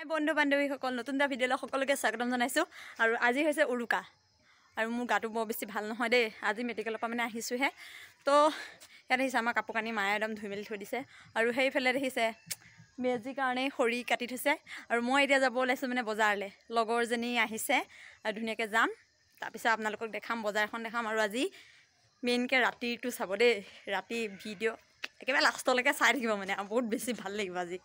বন্ধু বান্ধৱীসকল নতুন এটা ভিডিঅ'লৈ সকলোকে স্বাগতম জনাইছোঁ আৰু আজি হৈছে উৰুকা আৰু মোৰ গাটো বৰ বেছি ভাল নহয় দেই আজি মেডিকেলৰ পৰা মানে আহিছোঁহে তো ইয়াত দেখিছে আমাৰ কাপোৰ কানি মায়ে একদম ধুই মেলি থৈ দিছে আৰু সেইফালে দেখিছে মেজিৰ কাৰণে খৰি কাটি থৈছে আৰু মই এতিয়া যাব ওলাইছোঁ মানে বজাৰলৈ লগৰজনী আহিছে আৰু ধুনীয়াকৈ যাম তাৰপিছত আপোনালোকক দেখাম বজাৰখন দেখাম আৰু আজি মেইনকৈ ৰাতিটো চাব দেই ৰাতি ভিডিঅ' একেবাৰে লাষ্টলৈকে চাই থাকিব মানে বহুত বেছি ভাল লাগিব আজি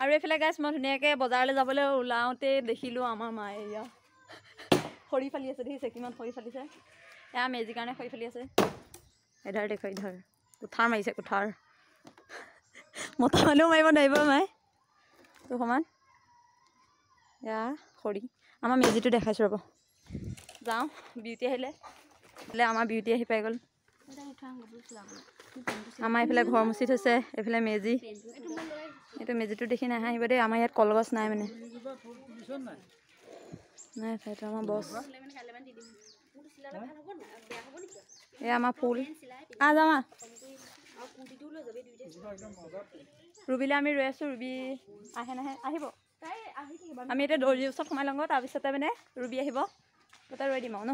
আৰু এইফালে গাইছ মই ধুনীয়াকৈ বজাৰলৈ যাবলৈ ওলাওঁতে দেখিলোঁ আমাৰ মায়ে এয়া খৰি ফালি আছে দেখিছে কিমান খৰি ফালিছে এয়া মেজিৰ কাৰণে খৰি ফালি আছে এধাৰ দেখো ইধাৰ কুঠাৰ মাৰিছে কুঠাৰ মতা মানুহেও মাৰিব নোৱাৰিব মায়ে তো সমান এয়া খৰি আমাৰ মেজিটো দেখাইছোঁ ৰ'ব যাওঁ বিউটি আহিলে আমাৰ বিউটি আহি পাই গ'ল আমাৰ এইফালে ঘৰ মুচি থৈছে এইফালে মেজি এইটো মেজিটো দেখি নাহাঁহিব দেই আমাৰ ইয়াত কলগছ নাই মানে নাই সেইটো আমাৰ বছ এয়া আমাৰ ফুল যামা ৰুবিলে আমি ৰৈ আছোঁ ৰুবি আহে নাহে আহিব আমি এতিয়া দৰ্জিৰ ওচৰত সোমাই লওঁ তাৰপিছতে মানে ৰুবি আহিব তাতে ৰৈ দিম আৰু ন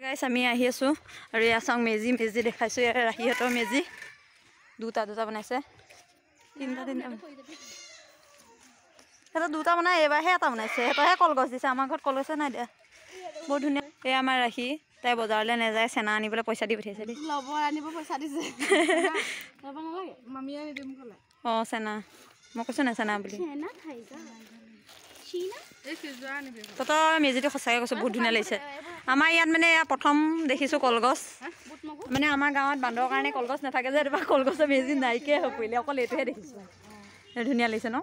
গাইছ আমি আহি আছোঁ আৰু এয়া চাওঁ মেজি দেখাইছোঁ ইয়াত ৰাহিহঁতৰ মেজি দুটা বনাইছে তিনিটা সিহঁতৰ দুটা বনাই এইবাৰহে এটা বনাইছে সিহঁতৰহে কলগছ দিছে আমাৰ ঘৰত কলগছে নাই দিয়া বহুত ধুনীয়া এই আমাৰ ৰাখি তাই বজাৰলৈ নাযায় চেনা আনিবলৈ পইচা দি পঠিয়াইছে দেই অঁ চেনা মই কৈছোঁ নাই চেনা বুলি তহঁতৰ মেজিটো সঁচাকৈ কৈছোঁ বহুত ধুনীয়া লাগিছে আমাৰ ইয়াত মানে প্ৰথম দেখিছোঁ কলগছ মানে আমাৰ গাঁৱত বান্দৰৰ কাৰণে কলগছ নাথাকে যে এইটো কলগছৰ মেজি নাইকিয়াই হৈ পৰিলে অকল এইটোহে দেখিছোঁ ধুনীয়া লাগিছে ন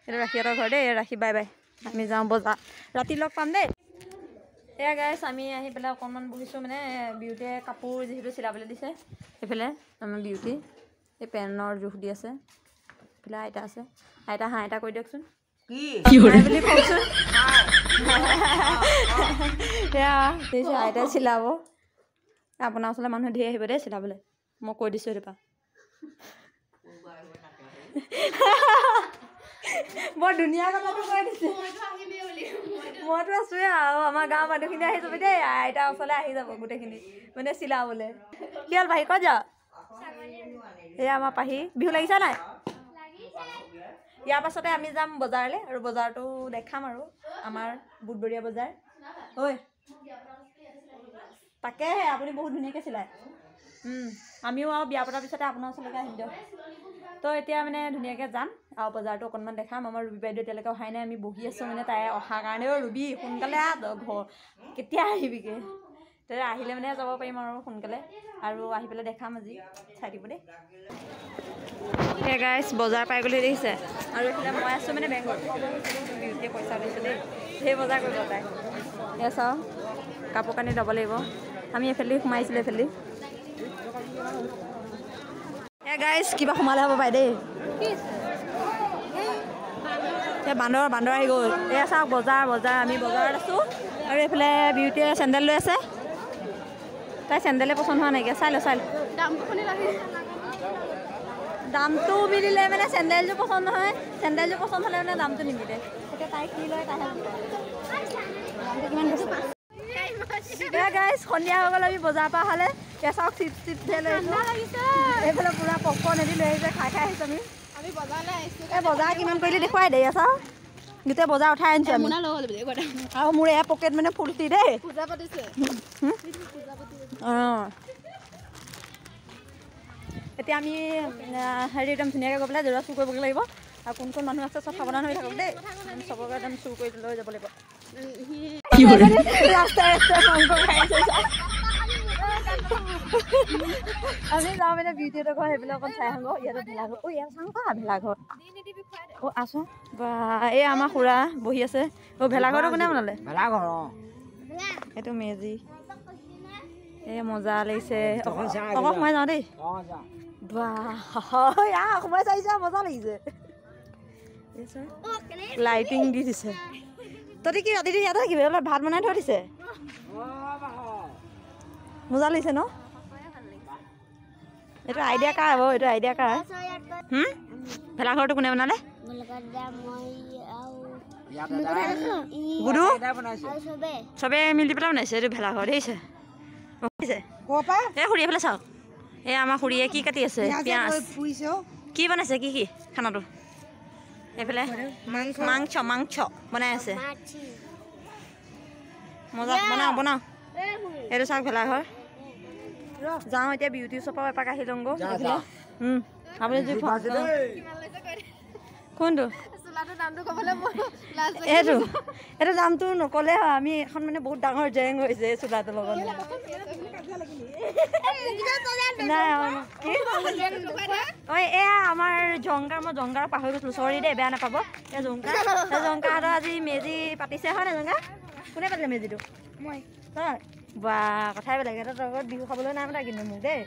এইটো ৰাখিহঁতৰ ঘৰ দেই ৰাখি বাই বাই আমি যাওঁ বজাৰ ৰাতি লগ পাম দেই এয়া গাইছ আমি আহি পেলাই অকণমান বহিছোঁ মানে বিউটিয়ে কাপোৰ যিহেতু চিলাবলৈ দিছে সেইফালে আমাৰ বিউটি এই পেনৰ জোখ দি আছে এইফালে আইতা আছে আইতা হাঁহ এটা কৰি দিয়কচোন বুলি কওকচোন সেয়া দেখিছে আইতাই চিলাব আপোনাৰ ওচৰলৈ মানুহ ধেৰ আহিব দেই চিলাবলৈ মই কৈ দিছোঁ এইটো পৰা বৰ ধুনীয়া কথাটো কৈ দিছে মইতো আছোঁৱে আৰু আমাৰ গাঁৱৰ মানুহখিনি আহি যাব দেই আইতাৰ ওচৰলৈ আহি যাব গোটেইখিনি মানে চিলাবলৈ কি হ'ল পাহি ক'ত যাওঁ এয়া আমাৰ পাহি বিহু লাগিছে নাই ইয়াৰ পাছতে আমি যাম বজাৰলৈ আৰু বজাৰটো দেখাম আৰু আমাৰ বুধবৰীয়া বজাৰ ঐ তাকেহে আপুনি বহুত ধুনীয়াকৈ চিলায় আমিও আৰু বিয়া পতাৰ পিছতে আপোনাৰ ওচৰলৈকে আহিম দিয়ক তো এতিয়া মানে ধুনীয়াকৈ যাম আৰু বজাৰটো অকণমান দেখাম আমাৰ ৰুবি বাইদেউ এতিয়ালৈকে অহাই নাই আমি বহি আছোঁ মানে তাই অহাৰ কাৰণেও ৰুবি সোনকালে ঘৰ কেতিয়া আহিবিগৈ তেতিয়া আহিলে মানে যাব পাৰিম আৰু সোনকালে আৰু আহি পেলাই দেখাম আজি চাই দিব দেই সেই গাইছ বজাৰ পাই গ'লে দেখিছে আৰু এইফালে মই আছোঁ মানে বেংকত বিউটিয়ে পইচা লৈছোঁ দেই সেই বজাৰ কৰিব তাই এয়া চাওঁ কাপোৰ কানি ল'ব লাগিব আমি এইফালে সোমাইছিলোঁ এইফালে এ গাইছ কিবা সোমালে হ'ব পাই দেই এই বান্দৰ আহি গ'ল এয়া চাওক বজাৰ আমি বজাৰত আছোঁ আৰু এইফালে বিউটিয়ে চেণ্ডেল লৈ আছে তাই চেণ্ডেলে পচন্দ হোৱা নাইকিয়া চাই ল দামটো মিলিলে মানে চেণ্ডেলযোৰ পচন্দ নহয় চেণ্ডেলযোৰ পচন্দ হ'লে মানে দামটো নিমিলে এতিয়া তাই কি লয় তাইহে দামটো কিমান গৈছে গাইছ সন্ধিয়া হৈ গ'ল আমি বজাৰৰ পৰা হ'লে এতিয়া চাওক চিপ ধেৰ লৈ আহিছোঁ এইফালে পূৰা পপকৰ্ণ এদি লৈ আহিছে খাই আহিছোঁ আমি বজাৰলৈ আহিছোঁ এই বজাৰ কিমান কৰিলে দেখুৱাই দেই চাওঁ গোটেই বজাৰ উঠাই আনিছোঁ আমি আৰু মোৰ এয়া পকেট মানে ফুলটি দেই অঁ এতিয়া আমি হেৰি একদম ধুনীয়াকৈ গৈ পেলাই জোৰা চুৰ কৰিবগৈ লাগিব আৰু কোন মানুহ আছে চব সাৱধান হৈ থাকক দেই চবকে একদম চুৰ কৰি লৈ যাব লাগিব আমি যাওঁ মানে বিউটিহঁতৰ ঘৰ সেইবিলাক অকণ চাই আহোঁ ইয়াতে ভেলাঘৰ ইয়াত চাওঁ কা ভেলাঘৰ আছোঁ বা এই আমাৰ খুৰা বহি আছে ভেলাঘৰটো কোনে বনালে ভেলাঘৰ এইটো মেজি এই মজা লাগিছে অকল সোমাই যাওঁ দেই সোমাই চাইছা মজা লাগিছে লাইটিং দি দিছে তহঁতি কি ৰাতিটো ইয়াতে থাকিবি অলপ ভাত বনাই থৈ দিছে মজা লাগিছে ন এইটো আইডিয়া কাৰ হ'ব এইটো আইডিয়া কাৰ ভেলাঘৰটো কোনে বনালে গুৰু চবে মিলি পেলাই বনাইছে এইটো ভেলাঘৰ দেখিছে এই খুৰী এইফালে চাওক এই আমাৰ খুৰীয়ে কি কাটি আছে পিঁয়াজ কি বনাইছে কি কি খানাটো এইফালে মাংস বনাই আছে মজা বনাও এইটো চাওক ভেলাঘৰ যাওঁ এতিয়া বিউটি শ্বপৰ এপাক আহি লওঁগৈ আপুনি যদি কোনটো এইটো দামটো নক'লে হয় আমি এখন মানে বহুত ডাঙৰ জেং হৈছে চোলাটোৰ লগত নাই এয়া আমাৰ জংকাৰ মই জংকাৰ পাহৰি গৈছিলোঁ চৰি দেই বেয়া নাপাব এই জংকাহঁতৰ আজি মেজি পাতিছে হয় নাই জংকা কোনে পাতিলে মেজিটো মই হয় বা কথাই বেলেগ এটা লগত বিহু খাবলৈ নাই মতা কিন্তু মোক দেই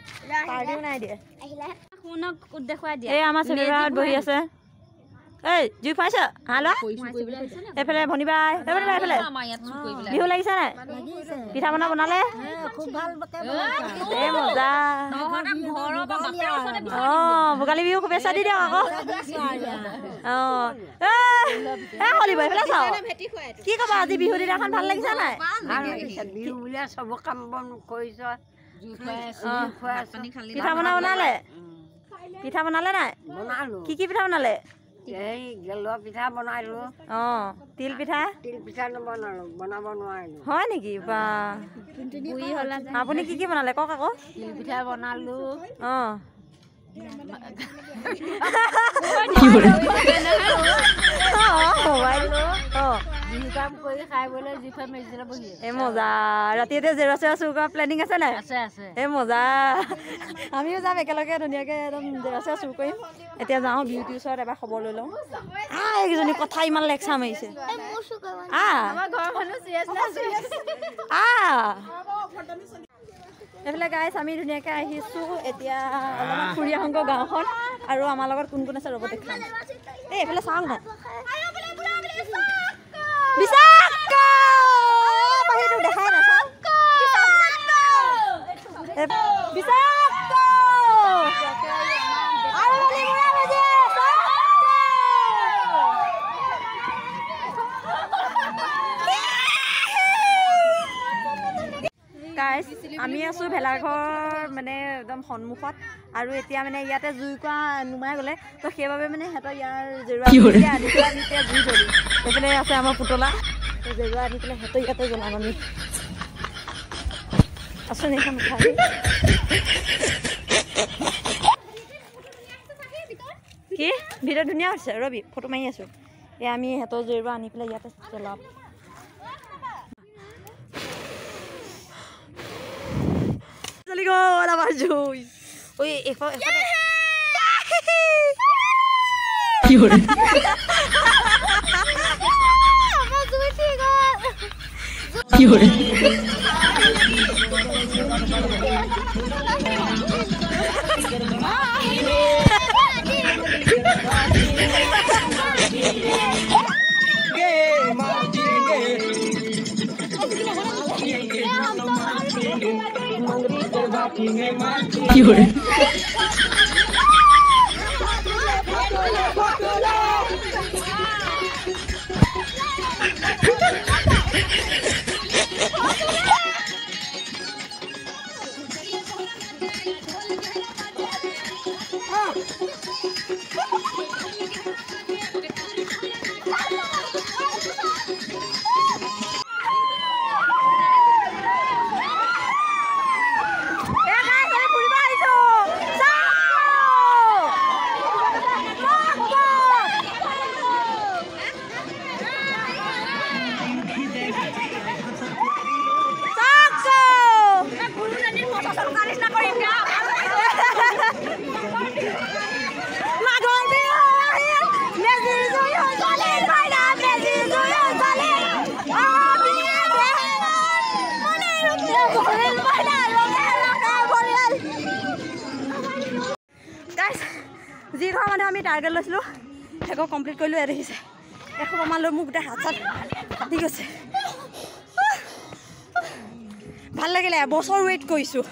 পাৰ্টিও নাই দিয়ে এই আমাৰ চেলিব্ৰেট বহি আছে এই জুই পাইছ হালো এইফালে ভনীবাই এইফালে বিহু লাগিছে নাই পিঠা পনা বনালে এই মজা ভোগালী বিহু শুভেচ্ছা দি দিয়ক আকৌ হলিব এইফালে চাওঁ কি ক'বা আজি বিহু দিনাখন ভাল লাগিছে নাই বিহু বুলিয়ে চব কাম বন কৰিছ পিঠা পনা বনালে পিঠা বনালে নাই কি কি পিঠা বনালে এই গেলোৱা পিঠা বনালোঁ তিল পিঠা নবনালোঁ বনাব নোৱাৰিলোঁ হয় নেকি বা আপুনি কি কি বনালে কওক আকৌ তিল পিঠা বনালোঁ বিহু কাম কৰি খাই বলে জুইফাই মেজিলে বহি এই মজা ৰাতি এতিয়া জেৰা চেৰা চুৰ কৰা প্লেনিং আছে নাই আছে এই মজা আমিও যাম একেলগে ধুনীয়াকৈ একদম জেৰা চেৰা চুৰ কৰিম এতিয়া যাওঁ বিউটিৰ ওচৰত এবাৰ খবৰ লৈ লওঁ এইকেইজনী কথা ইমান লেকচা মাৰিছে এইফালে গাইছ আমি ধুনীয়াকৈ আহিছোঁ এতিয়া অলপমান ফুৰি আহোঁগৈ গাঁওখন আৰু আমাৰ লগত কোন কোন আছে ৰ'ব দেখাম এই এইফালে চাওক নাই দেখাই নাচাওঁ গাইছ আমি আছোঁ ভেলাঘৰ মানে একদম সন্মুখত আৰু এতিয়া মানে ইয়াতে জুইকুৰা নুমাই গ'লে তো সেইবাবে মানে সিহঁতৰ ইয়াৰ জেৰুৱা আনি পেলাই আমি এতিয়া জুই ধৰিম সেইফালে আছে আমাৰ পুতলা জেৰুৱা আনি পেলাই সিহঁতৰ ইয়াতে জ্বলাম আমি আছোঁ এইখন উঠাই কি ভিডিঅ' ধুনীয়া হৈছে ৰবি ফটো মাৰি আছোঁ এই আমি সিহঁতৰ জেৰুৱা আনি পেলাই ইয়াতে জ্বলাম চলি গ'ল আমাৰ জুই ঐ কি হ'ল কি হ'ল কি হ'ল যি ঘৰ মানুহ আমি টাৰ্গেট লৈছিলোঁ সেইঘৰ কমপ্লিট কৰিলোঁ এয়া দেখিছে এশ প্ৰমাণ লৈ মোক গোটেই হাত চাত কাটি গৈছে ভাল লাগিলে এবছৰ ৱেইট কৰিছোঁ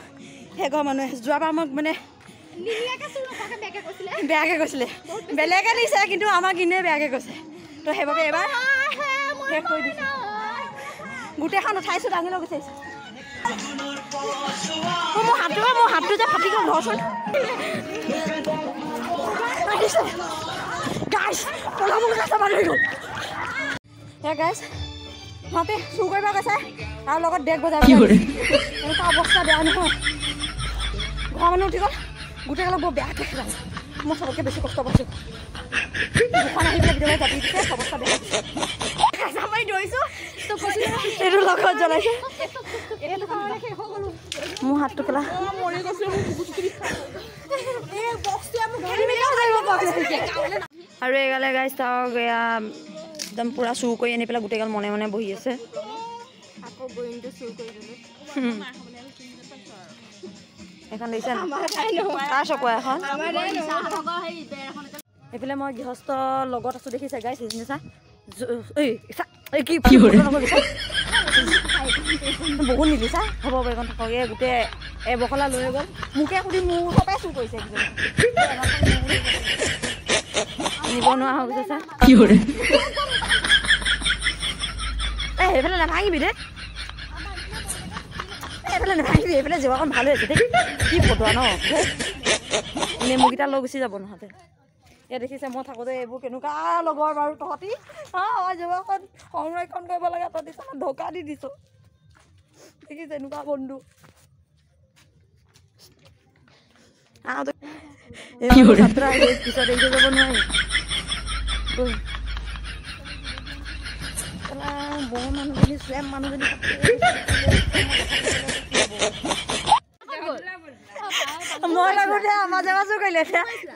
সেইঘৰ মানুহে যোৱাবাৰ মোক মানে বেয়াকৈ কৈছিলে বেলেগে দিছে কিন্তু আমাক এনেই বেয়াকৈ কৈছে তো সেইবাবে এবাৰ শেষ কৰি দিছোঁ গোটেইখন উঠাইছোঁ দাঙি লৈ গুচাইছোঁ মোৰ হাতটো যে ফাটি গ'ল ধৰচোন গাইছ পলা মোক ৰাস্তা পাৰ হৈ গ'ল সেয়া গাইছ সিহঁতে চুৰ কৰিব গৈছে আৰু লগত ডেক বজাই এনেকুৱা অৱস্থা বেয়া নহয় ঘৰৰ মানুহ উঠি গ'ল গোটেইগালক বৰ বেয়াকৈ খেলালে মই চবতকৈ বেছি কষ্ট পাইছোঁ দুখন আহি পেলাই ভিতৰলৈ জাপি দিছে অৱস্থা বেয়া দৌৰিছোঁ এইটো লগত জ্বলাইছোঁ মোৰ হাতটো পেলা আৰু এইগালে গাইছ চাওক এয়া একদম পূৰা চুৰ কৰি আনি পেলাই গোটেইগাল মনে মনে বহি আছে এখন দেখিছে কাৰ চকুৱা এখন এইফালে মই গৃহস্থ লগত আছোঁ দেখিছে গাইছ সেইখিনি চা কি বহুত নিদিছা হ'ব এইখন থাকক এই গোটেই এবখলা লৈ গ'ল মোকে সুধি মোৰ সবাই চুৰ কৰিছে নিব নোৱাৰা হৈ গৈছে চা সেইফালে নাভাঙিবি দে এইফালে নাভাঙিবি এইফালে জেগাকণ ভাল হৈ আছে দেই কি ফটোৱা ন নেমুকেইটা লৈ গুচি যাব নহ'লে ইয়াত দেখিছে মই থাকোঁতে এইবোৰ কেনেকুৱা লগৰ বাৰু তহঁতি জেগাকণ সংৰক্ষণ কৰিব লাগে তহঁতি চাহ ঢকা দি দিছোঁ দেখিছে এনেকুৱা বন্ধু পিছত এৰি যাব নোৱাৰি বৰ মানুহজনী চেম মানুহজনী মই লাগোতে আমাৰ জেগা চুৰ কৰিলে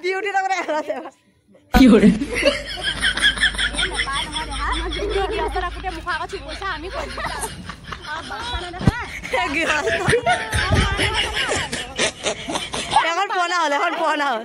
বিউটি লগতে এখন পুৰণা হ'ল এখন পুৰণা হ'ল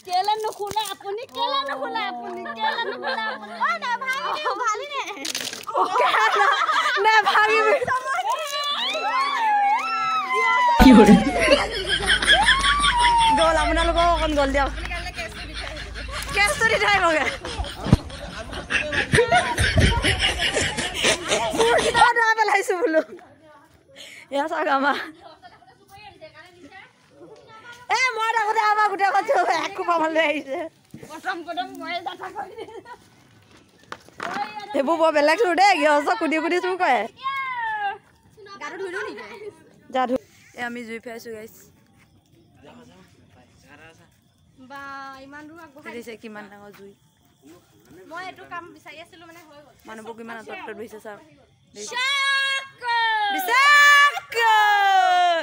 কেলে নুখুলে আপুনি কেলে নুখুলে আপুনি কেলে নুখুলে আপুনি ও না ভালি নে না ভাগিবি কি হরে গল আপোনালোকক অকণ গল দিয়ক কেছ কৰি যাই বগে পুৰা দা পেলাইছো বোলো এয়া চাওক আমাৰ মই আগতে আমাৰ গোটেই কথা একো পাব লৈ আহিছে সেইবোৰ বৰ বেলেগ চুৰ দেই গৃহস্থ কুদি কুদি চুৰ কৰে যা ধু আমি জুই ফেৰাইছোঁ গাইছ কিমান ডাঙৰ জুই মই এইটো কাম বিচাৰি আছিলোঁ মানে হৈ গ'ল মানুহবোৰ কিমান আঁতৰত বহিছে চাওক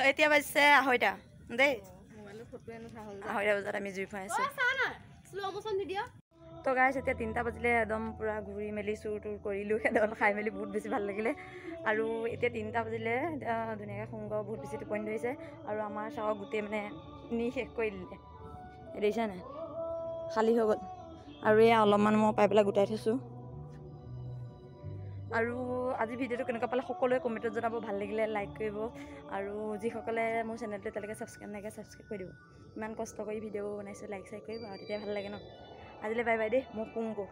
এতিয়া বাজিছে 2:30 দেই 2:30 বজাত আমি জুই ফুৱাইছোঁ তো গাইছ এতিয়া 3টা বাজিলে একদম পূৰা ঘূৰি মেলি চুৰ তুৰ কৰিলোঁ সেইডাল খাই মেলি বহুত বেছি ভাল লাগিলে আৰু এতিয়া 3টা বাজিলে ধুনীয়াকৈ শুংগ বহুত বেছি টোপনি ধৰিছে আৰু আমাৰ চাওক গোটেই মানে নি শেষ কৰি দিলে দেখিছা নাই খালী হৈ গ'ল আৰু এয়া অলপমান মই পাই পেলাই গোটাই থৈছোঁ আৰু আজি ভিডিঅ'টো কেনেকুৱা পালে সকলোৱে কমেণ্টত জনাব ভাল লাগিলে লাইক কৰিব আৰু যিসকলে মোৰ চেনেলটো এতিয়ালৈকে ছাবস্ক্ৰাইব নাইকে ছাবস্ক্ৰাইব কৰি দিব ইমান কষ্ট কৰি ভিডিঅ' বনাইছোঁ লাইক চাইক কৰিব আৰু তেতিয়া ভাল লাগে ন আজিলৈ বাই বাই দেই মই শুংগো